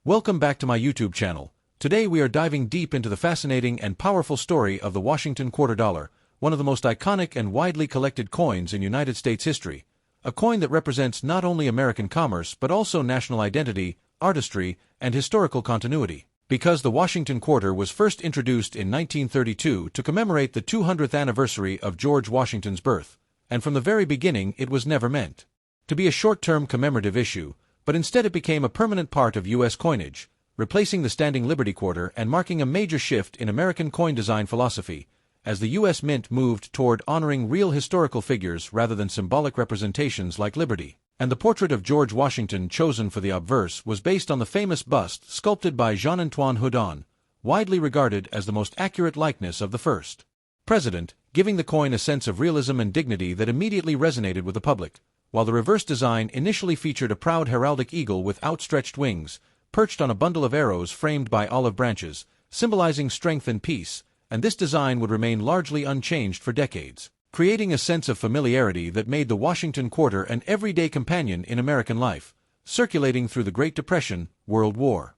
Welcome back to my YouTube channel. Today we are diving deep into the fascinating and powerful story of the Washington Quarter Dollar, one of the most iconic and widely collected coins in United States history. A coin that represents not only American commerce but also national identity, artistry, and historical continuity. Because the Washington Quarter was first introduced in 1932 to commemorate the 200th anniversary of George Washington's birth, and from the very beginning it was never meant to be a short-term commemorative issue, but instead it became a permanent part of U.S. coinage, replacing the standing Liberty Quarter and marking a major shift in American coin design philosophy, as the U.S. Mint moved toward honoring real historical figures rather than symbolic representations like Liberty. And the portrait of George Washington chosen for the obverse was based on the famous bust sculpted by Jean-Antoine Houdon, widely regarded as the most accurate likeness of the first president, giving the coin a sense of realism and dignity that immediately resonated with the public, while the reverse design initially featured a proud heraldic eagle with outstretched wings, perched on a bundle of arrows framed by olive branches, symbolizing strength and peace, and this design would remain largely unchanged for decades, creating a sense of familiarity that made the Washington Quarter an everyday companion in American life, circulating through the Great Depression, World War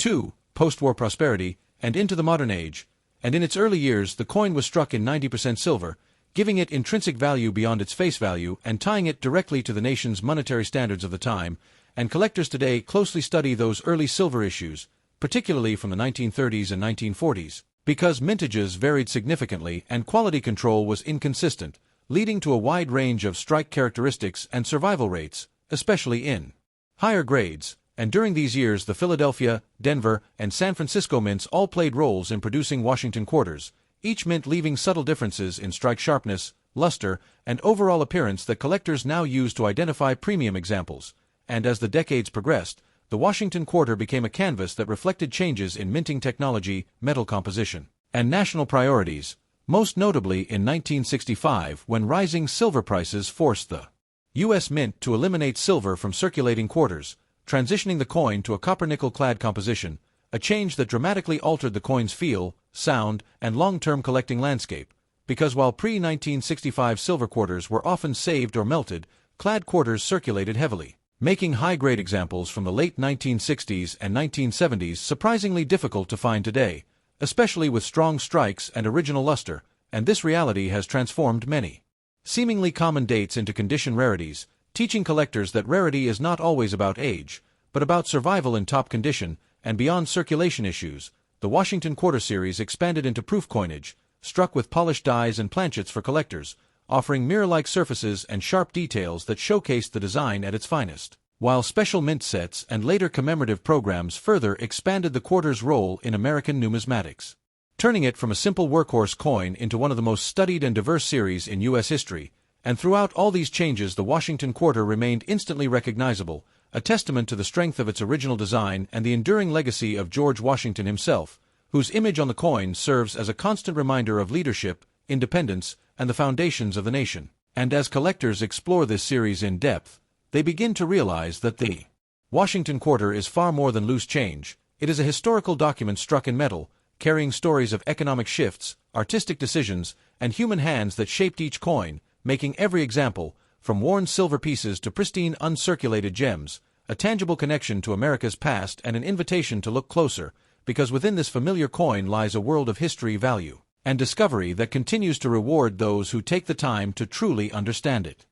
II, post-war prosperity, and into the modern age, and in its early years the coin was struck in 90% silver, giving it intrinsic value beyond its face value and tying it directly to the nation's monetary standards of the time, and collectors today closely study those early silver issues, particularly from the 1930s and 1940s. Because mintages varied significantly and quality control was inconsistent, leading to a wide range of strike characteristics and survival rates, especially in higher grades, and during these years the Philadelphia, Denver, and San Francisco mints all played roles in producing Washington quarters, each mint leaving subtle differences in strike sharpness, luster, and overall appearance that collectors now use to identify premium examples, and as the decades progressed, the Washington Quarter became a canvas that reflected changes in minting technology, metal composition, and national priorities, most notably in 1965 when rising silver prices forced the U.S. Mint to eliminate silver from circulating quarters, transitioning the coin to a copper-nickel-clad composition, a change that dramatically altered the coin's feel, sound, and long-term collecting landscape, because while pre-1965 silver quarters were often saved or melted, clad quarters circulated heavily, making high-grade examples from the late 1960s and 1970s surprisingly difficult to find today, especially with strong strikes and original luster, and this reality has transformed many seemingly common dates into condition rarities, teaching collectors that rarity is not always about age, but about survival in top condition, and beyond circulation issues. The Washington Quarter Series expanded into proof coinage, struck with polished dies and planchets for collectors, offering mirror-like surfaces and sharp details that showcased the design at its finest, while special mint sets and later commemorative programs further expanded the quarter's role in American numismatics, turning it from a simple workhorse coin into one of the most studied and diverse series in U.S. history. And throughout all these changes the Washington Quarter remained instantly recognizable, a testament to the strength of its original design and the enduring legacy of George Washington himself, whose image on the coin serves as a constant reminder of leadership, independence, and the foundations of the nation. And as collectors explore this series in depth, they begin to realize that the Washington Quarter is far more than loose change. It is a historical document struck in metal, carrying stories of economic shifts, artistic decisions, and human hands that shaped each coin, making every example, from worn silver pieces to pristine uncirculated gems, a tangible connection to America's past and an invitation to look closer, because within this familiar coin lies a world of history, value, and discovery that continues to reward those who take the time to truly understand it.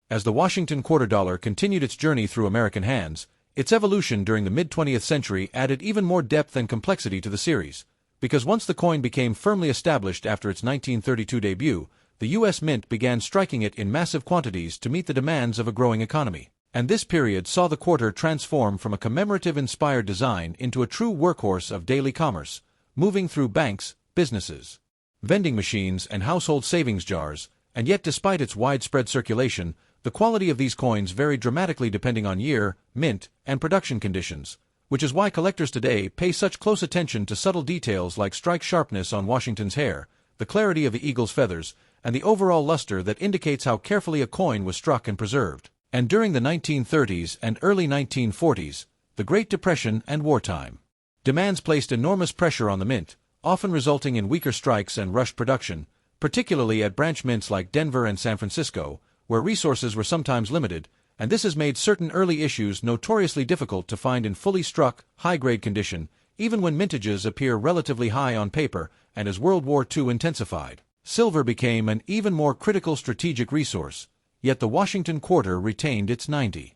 As the Washington Quarter Dollar continued its journey through American hands, its evolution during the mid-20th century added even more depth and complexity to the series, because once the coin became firmly established after its 1932 debut, the U.S. Mint began striking it in massive quantities to meet the demands of a growing economy. And this period saw the quarter transform from a commemorative-inspired design into a true workhorse of daily commerce, moving through banks, businesses, vending machines, and household savings jars, and yet despite its widespread circulation, the quality of these coins varied dramatically depending on year, mint, and production conditions, which is why collectors today pay such close attention to subtle details like strike sharpness on Washington's hair, the clarity of the eagle's feathers, and the overall luster that indicates how carefully a coin was struck and preserved. And during the 1930s and early 1940s, the Great Depression and wartime demands placed enormous pressure on the mint, often resulting in weaker strikes and rushed production, particularly at branch mints like Denver and San Francisco, where resources were sometimes limited, and this has made certain early issues notoriously difficult to find in fully struck, high-grade condition, even when mintages appear relatively high on paper, and as World War II intensified, silver became an even more critical strategic resource, yet the Washington Quarter retained its 90%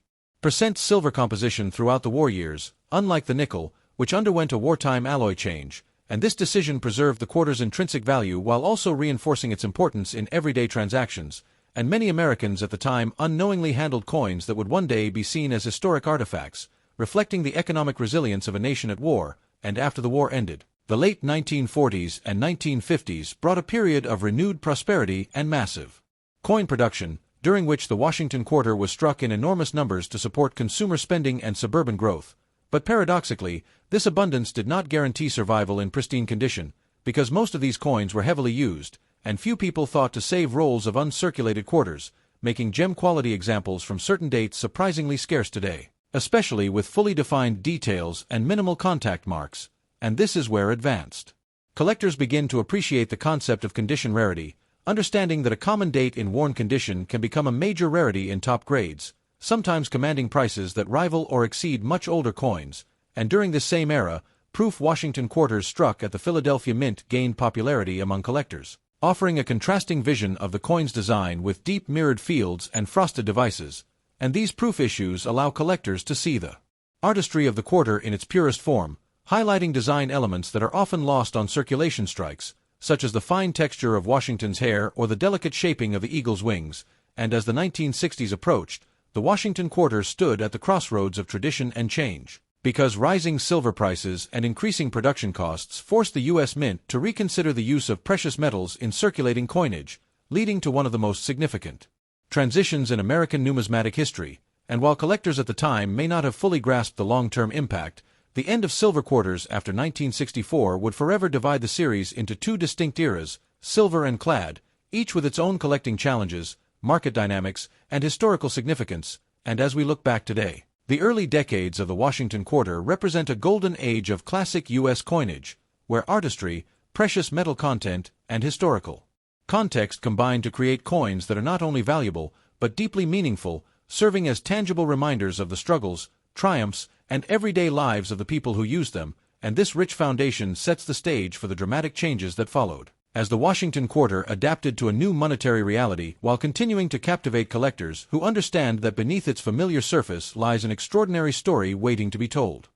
silver composition throughout the war years, unlike the nickel, which underwent a wartime alloy change, and this decision preserved the quarter's intrinsic value while also reinforcing its importance in everyday transactions, and many Americans at the time unknowingly handled coins that would one day be seen as historic artifacts, reflecting the economic resilience of a nation at war, and after the war ended. The late 1940s and 1950s brought a period of renewed prosperity and massive coin production, during which the Washington Quarter was struck in enormous numbers to support consumer spending and suburban growth. But paradoxically, this abundance did not guarantee survival in pristine condition, because most of these coins were heavily used, and few people thought to save rolls of uncirculated quarters, making gem-quality examples from certain dates surprisingly scarce today, especially with fully defined details and minimal contact marks. And this is where advanced collectors begin to appreciate the concept of condition rarity, understanding that a common date in worn condition can become a major rarity in top grades, sometimes commanding prices that rival or exceed much older coins. And during this same era, proof Washington Quarters struck at the Philadelphia Mint gained popularity among collectors, offering a contrasting vision of the coin's design with deep mirrored fields and frosted devices. And these proof issues allow collectors to see the artistry of the quarter in its purest form, highlighting design elements that are often lost on circulation strikes, such as the fine texture of Washington's hair or the delicate shaping of the eagle's wings. And as the 1960s approached, the Washington Quarter stood at the crossroads of tradition and change, because rising silver prices and increasing production costs forced the U.S. Mint to reconsider the use of precious metals in circulating coinage, leading to one of the most significant transitions in American numismatic history. And while collectors at the time may not have fully grasped the long-term impact, the end of silver quarters after 1964 would forever divide the series into two distinct eras, silver and clad, each with its own collecting challenges, market dynamics, and historical significance. And as we look back today, the early decades of the Washington Quarter represent a golden age of classic U.S. coinage, where artistry, precious metal content, and historical context combine to create coins that are not only valuable, but deeply meaningful, serving as tangible reminders of the struggles, triumphs, and everyday lives of the people who used them. And this rich foundation sets the stage for the dramatic changes that followed, as the Washington Quarter adapted to a new monetary reality while continuing to captivate collectors who understand that beneath its familiar surface lies an extraordinary story waiting to be told.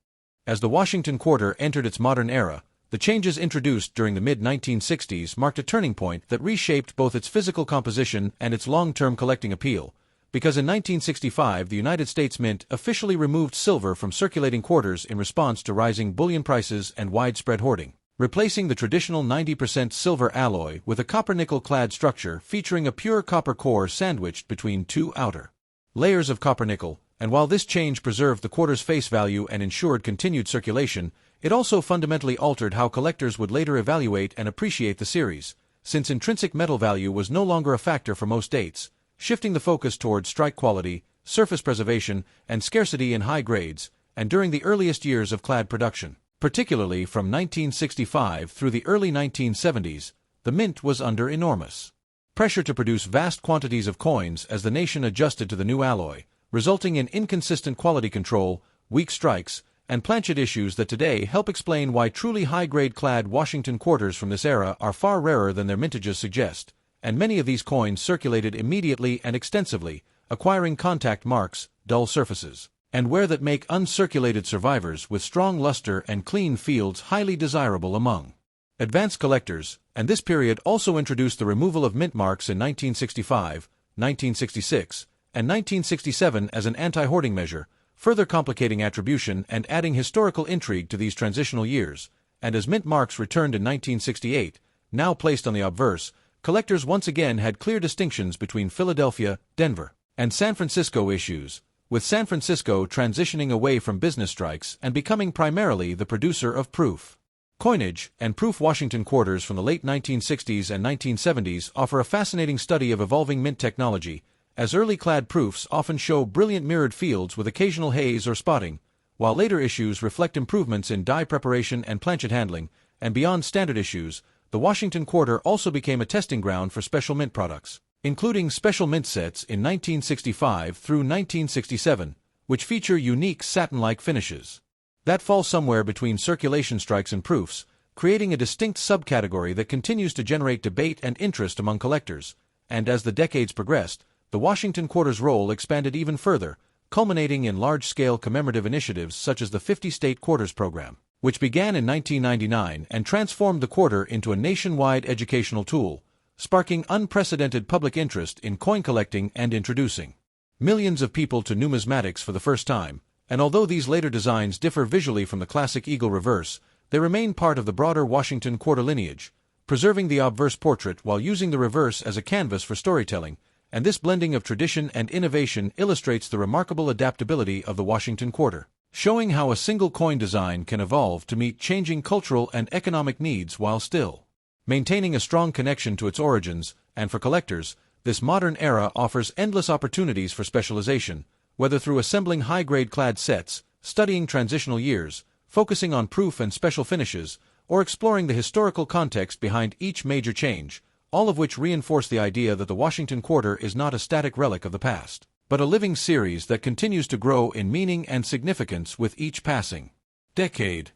As the Washington Quarter entered its modern era, the changes introduced during the mid-1960s marked a turning point that reshaped both its physical composition and its long-term collecting appeal, because in 1965 the United States Mint officially removed silver from circulating quarters in response to rising bullion prices and widespread hoarding, replacing the traditional 90% silver alloy with a copper-nickel clad structure featuring a pure copper core sandwiched between two outer layers of copper-nickel. And while this change preserved the quarter's face value and ensured continued circulation, it also fundamentally altered how collectors would later evaluate and appreciate the series, since intrinsic metal value was no longer a factor for most dates, shifting the focus toward strike quality, surface preservation, and scarcity in high grades. And during the earliest years of clad production, particularly from 1965 through the early 1970s, the Mint was under enormous pressure to produce vast quantities of coins as the nation adjusted to the new alloy, resulting in inconsistent quality control, weak strikes, and planchet issues that today help explain why truly high-grade clad Washington Quarters from this era are far rarer than their mintages suggest. And many of these coins circulated immediately and extensively, acquiring contact marks, dull surfaces, and wear that make uncirculated survivors with strong luster and clean fields highly desirable among advanced collectors. And this period also introduced the removal of mint marks in 1965, 1966, and 1967 as an anti-hoarding measure, further complicating attribution and adding historical intrigue to these transitional years. And as mint marks returned in 1968, now placed on the obverse, collectors once again had clear distinctions between Philadelphia, Denver, and San Francisco issues, with San Francisco transitioning away from business strikes and becoming primarily the producer of proof coinage. And proof Washington Quarters from the late 1960s and 1970s offer a fascinating study of evolving mint technology, as early clad proofs often show brilliant mirrored fields with occasional haze or spotting, while later issues reflect improvements in die preparation and planchet handling. And beyond standard issues, the Washington Quarter also became a testing ground for special mint products, including special mint sets in 1965 through 1967, which feature unique satin-like finishes that fall somewhere between circulation strikes and proofs, creating a distinct subcategory that continues to generate debate and interest among collectors. And as the decades progressed, the Washington Quarter's role expanded even further, culminating in large-scale commemorative initiatives such as the 50-State Quarters Program, which began in 1999 and transformed the quarter into a nationwide educational tool, sparking unprecedented public interest in coin collecting and introducing millions of people to numismatics for the first time. And although these later designs differ visually from the classic eagle reverse, they remain part of the broader Washington Quarter lineage, preserving the obverse portrait while using the reverse as a canvas for storytelling. And this blending of tradition and innovation illustrates the remarkable adaptability of the Washington Quarter, showing how a single coin design can evolve to meet changing cultural and economic needs while still maintaining a strong connection to its origins. And for collectors, this modern era offers endless opportunities for specialization, whether through assembling high-grade clad sets, studying transitional years, focusing on proof and special finishes, or exploring the historical context behind each major change, all of which reinforce the idea that the Washington Quarter is not a static relic of the past, but a living series that continues to grow in meaning and significance with each passing decade.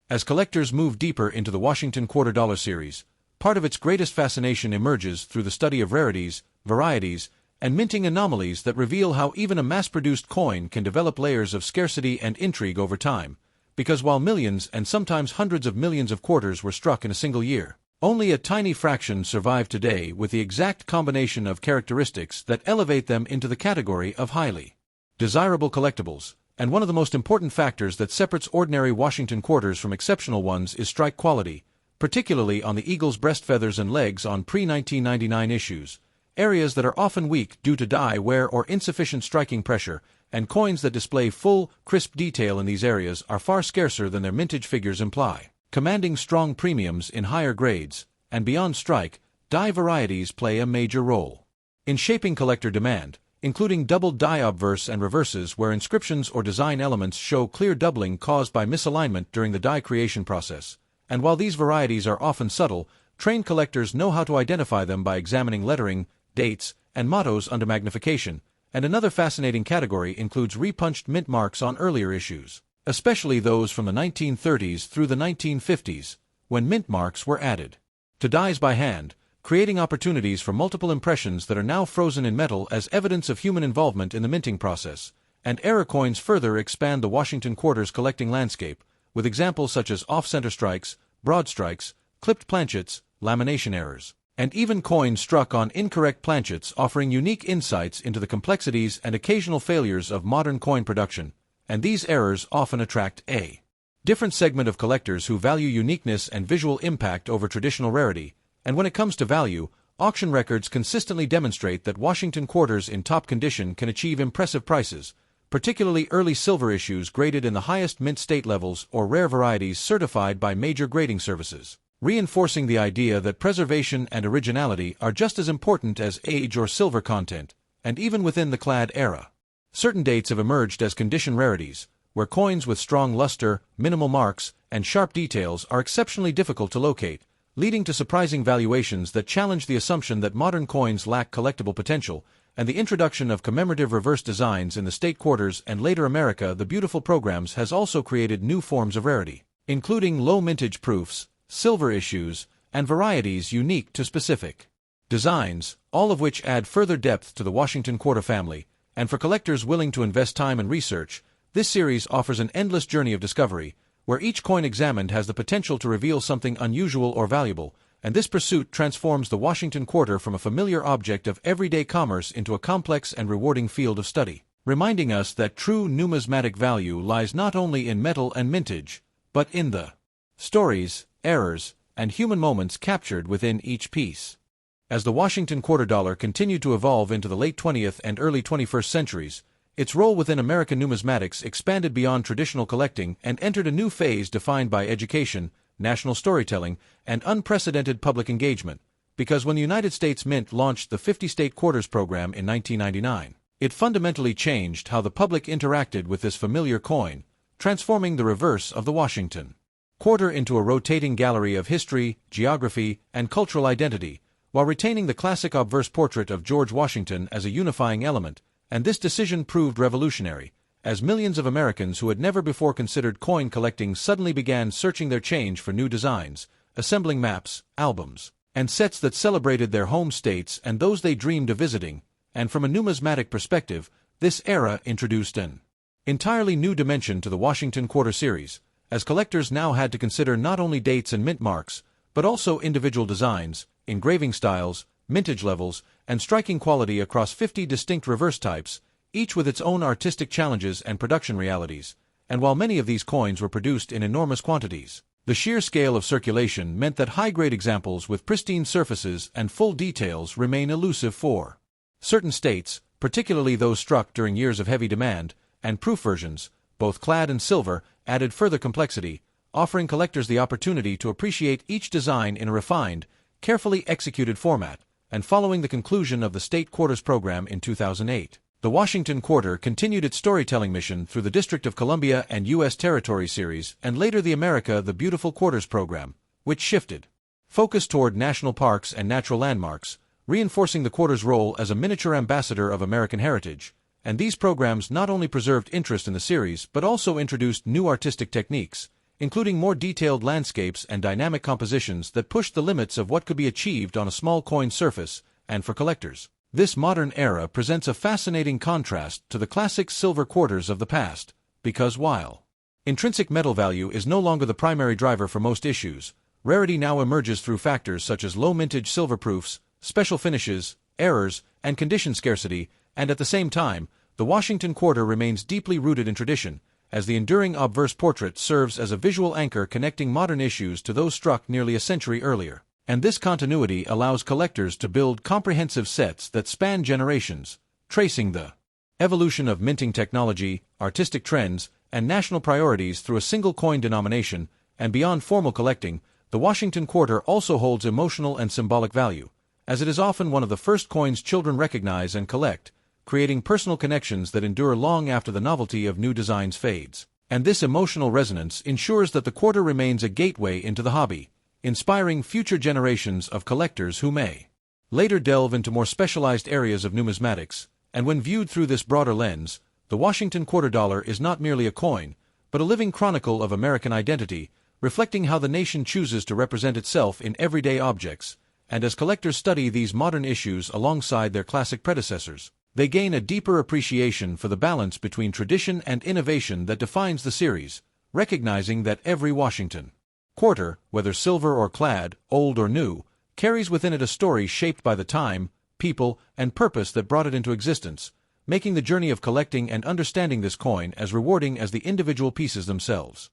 As collectors move deeper into the Washington Quarter Dollar series, part of its greatest fascination emerges through the study of rarities, varieties, and minting anomalies that reveal how even a mass-produced coin can develop layers of scarcity and intrigue over time, because while millions and sometimes hundreds of millions of quarters were struck in a single year, only a tiny fraction survive today with the exact combination of characteristics that elevate them into the category of highly desirable collectibles. And one of the most important factors that separates ordinary Washington quarters from exceptional ones is strike quality, particularly on the eagle's breast feathers and legs on pre-1999 issues, areas that are often weak due to die wear or insufficient striking pressure, and coins that display full, crisp detail in these areas are far scarcer than their mintage figures imply, commanding strong premiums in higher grades. And beyond strike, die varieties play a major role in shaping collector demand, including doubled die obverse and reverses where inscriptions or design elements show clear doubling caused by misalignment during the die creation process. And while these varieties are often subtle, trained collectors know how to identify them by examining lettering, dates, and mottos under magnification. And another fascinating category includes repunched mint marks on earlier issues, especially those from the 1930s through the 1950s, when mint marks were added to dies by hand, creating opportunities for multiple impressions that are now frozen in metal as evidence of human involvement in the minting process. And error coins further expand the Washington Quarter's collecting landscape, with examples such as off-center strikes, broad strikes, clipped planchets, lamination errors, and even coins struck on incorrect planchets, offering unique insights into the complexities and occasional failures of modern coin production. And these errors often attract a different segment of collectors who value uniqueness and visual impact over traditional rarity. And when it comes to value, auction records consistently demonstrate that Washington quarters in top condition can achieve impressive prices, particularly early silver issues graded in the highest mint state levels or rare varieties certified by major grading services, reinforcing the idea that preservation and originality are just as important as age or silver content. And even within the clad era, certain dates have emerged as condition rarities, where coins with strong luster, minimal marks, and sharp details are exceptionally difficult to locate, leading to surprising valuations that challenge the assumption that modern coins lack collectible potential. And the introduction of commemorative reverse designs in the state quarters and later America the Beautiful programs has also created new forms of rarity, including low mintage proofs, silver issues, and varieties unique to specific designs, all of which add further depth to the Washington Quarter family. And for collectors willing to invest time and research, this series offers an endless journey of discovery, where each coin examined has the potential to reveal something unusual or valuable. And this pursuit transforms the Washington Quarter from a familiar object of everyday commerce into a complex and rewarding field of study, reminding us that true numismatic value lies not only in metal and mintage, but in the stories, errors, and human moments captured within each piece. As the Washington Quarter Dollar continued to evolve into the late 20th and early 21st centuries, its role within American numismatics expanded beyond traditional collecting and entered a new phase defined by education, national storytelling, and unprecedented public engagement. Because when the United States Mint launched the 50-State Quarters program in 1999, it fundamentally changed how the public interacted with this familiar coin, transforming the reverse of the Washington Quarter into a rotating gallery of history, geography, and cultural identity, while retaining the classic obverse portrait of George Washington as a unifying element, and this decision proved revolutionary, as millions of Americans who had never before considered coin collecting suddenly began searching their change for new designs, assembling maps, albums, and sets that celebrated their home states and those they dreamed of visiting, and from a numismatic perspective, this era introduced an entirely new dimension to the Washington Quarter series, as collectors now had to consider not only dates and mint marks, but also individual designs, engraving styles, mintage levels, and striking quality across 50 distinct reverse types, each with its own artistic challenges and production realities, and while many of these coins were produced in enormous quantities, the sheer scale of circulation meant that high-grade examples with pristine surfaces and full details remain elusive for certain states, particularly those struck during years of heavy demand, and proof versions, both clad and silver, added further complexity, offering collectors the opportunity to appreciate each design in a refined, carefully executed format, and following the conclusion of the State Quarters program in 2008. The Washington Quarter continued its storytelling mission through the District of Columbia and U.S. Territory series and later the America the Beautiful Quarters program, which shifted focus toward national parks and natural landmarks, reinforcing the Quarter's role as a miniature ambassador of American heritage, and these programs not only preserved interest in the series but also introduced new artistic techniques, including more detailed landscapes and dynamic compositions that pushed the limits of what could be achieved on a small coin surface, and for collectors. This modern era presents a fascinating contrast to the classic silver quarters of the past, because while intrinsic metal value is no longer the primary driver for most issues, rarity now emerges through factors such as low mintage silver proofs, special finishes, errors, and condition scarcity, and at the same time, the Washington Quarter remains deeply rooted in tradition, as the enduring obverse portrait serves as a visual anchor connecting modern issues to those struck nearly a century earlier. And this continuity allows collectors to build comprehensive sets that span generations, tracing the evolution of minting technology, artistic trends, and national priorities through a single coin denomination, and beyond formal collecting, the Washington Quarter also holds emotional and symbolic value, as it is often one of the first coins children recognize and collect, creating personal connections that endure long after the novelty of new designs fades. And this emotional resonance ensures that the quarter remains a gateway into the hobby, inspiring future generations of collectors who may later delve into more specialized areas of numismatics, and when viewed through this broader lens, the Washington Quarter Dollar is not merely a coin, but a living chronicle of American identity, reflecting how the nation chooses to represent itself in everyday objects, and as collectors study these modern issues alongside their classic predecessors, they gain a deeper appreciation for the balance between tradition and innovation that defines the series, recognizing that every Washington Quarter, whether silver or clad, old or new, carries within it a story shaped by the time, people, and purpose that brought it into existence, making the journey of collecting and understanding this coin as rewarding as the individual pieces themselves.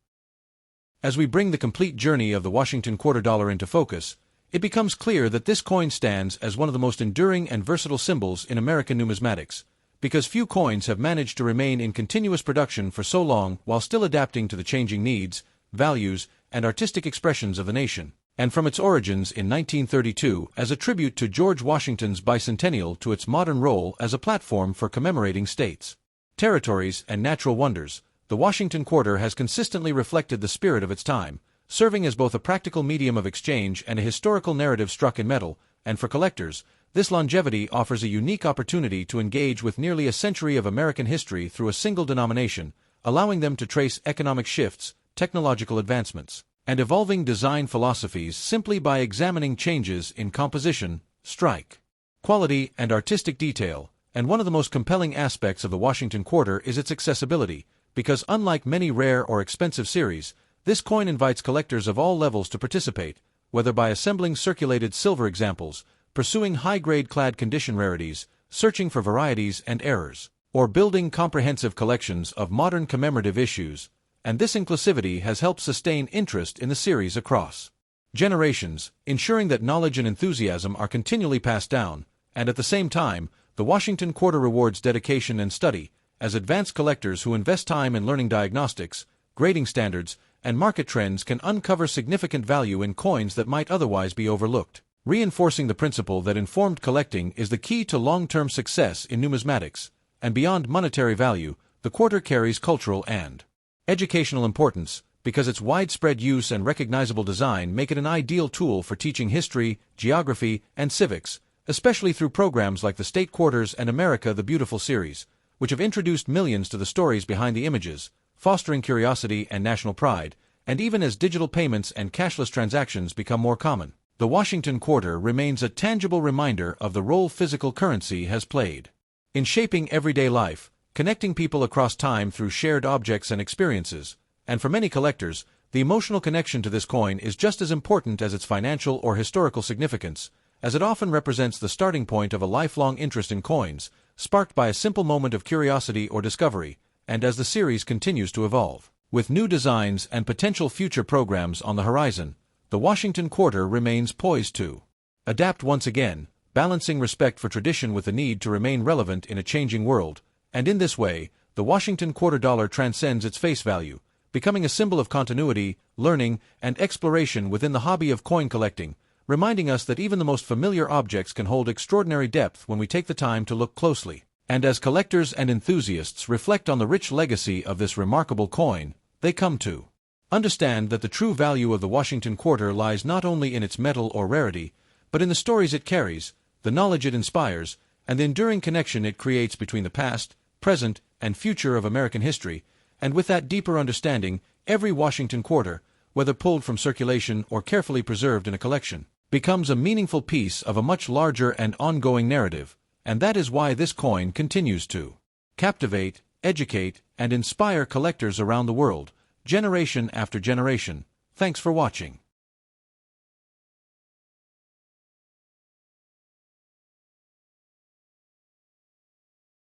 As we bring the complete journey of the Washington Quarter Dollar into focus, it becomes clear that this coin stands as one of the most enduring and versatile symbols in American numismatics, because few coins have managed to remain in continuous production for so long while still adapting to the changing needs, values, and artistic expressions of the nation. And from its origins in 1932 as a tribute to George Washington's bicentennial to its modern role as a platform for commemorating states, territories, and natural wonders, the Washington Quarter has consistently reflected the spirit of its time, serving as both a practical medium of exchange and a historical narrative struck in metal, and for collectors, this longevity offers a unique opportunity to engage with nearly a century of American history through a single denomination, allowing them to trace economic shifts, technological advancements, and evolving design philosophies simply by examining changes in composition, strike, quality, and artistic detail. And one of the most compelling aspects of the Washington Quarter is its accessibility, because unlike many rare or expensive series, this coin invites collectors of all levels to participate, whether by assembling circulated silver examples, pursuing high-grade clad condition rarities, searching for varieties and errors, or building comprehensive collections of modern commemorative issues, and this inclusivity has helped sustain interest in the series across generations, ensuring that knowledge and enthusiasm are continually passed down, and at the same time, the Washington Quarter rewards dedication and study, as advanced collectors who invest time in learning diagnostics, grading standards, and market trends can uncover significant value in coins that might otherwise be overlooked, reinforcing the principle that informed collecting is the key to long-term success in numismatics, and beyond monetary value, the quarter carries cultural and educational importance, because its widespread use and recognizable design make it an ideal tool for teaching history, geography, and civics, especially through programs like the State Quarters and America the Beautiful series, which have introduced millions to the stories behind the images, fostering curiosity and national pride, and even as digital payments and cashless transactions become more common. The Washington Quarter remains a tangible reminder of the role physical currency has played in shaping everyday life, connecting people across time through shared objects and experiences, and for many collectors, the emotional connection to this coin is just as important as its financial or historical significance, as it often represents the starting point of a lifelong interest in coins, sparked by a simple moment of curiosity or discovery, and as the series continues to evolve. With new designs and potential future programs on the horizon, the Washington Quarter remains poised to adapt once again, balancing respect for tradition with the need to remain relevant in a changing world, and in this way, the Washington Quarter dollar transcends its face value, becoming a symbol of continuity, learning, and exploration within the hobby of coin collecting, reminding us that even the most familiar objects can hold extraordinary depth when we take the time to look closely. And as collectors and enthusiasts reflect on the rich legacy of this remarkable coin, they come to understand that the true value of the Washington Quarter lies not only in its metal or rarity, but in the stories it carries, the knowledge it inspires, and the enduring connection it creates between the past, present, and future of American history. And with that deeper understanding, every Washington Quarter, whether pulled from circulation or carefully preserved in a collection, becomes a meaningful piece of a much larger and ongoing narrative, and that is why this coin continues to captivate, educate, and inspire collectors around the world, generation after generation. Thanks for watching.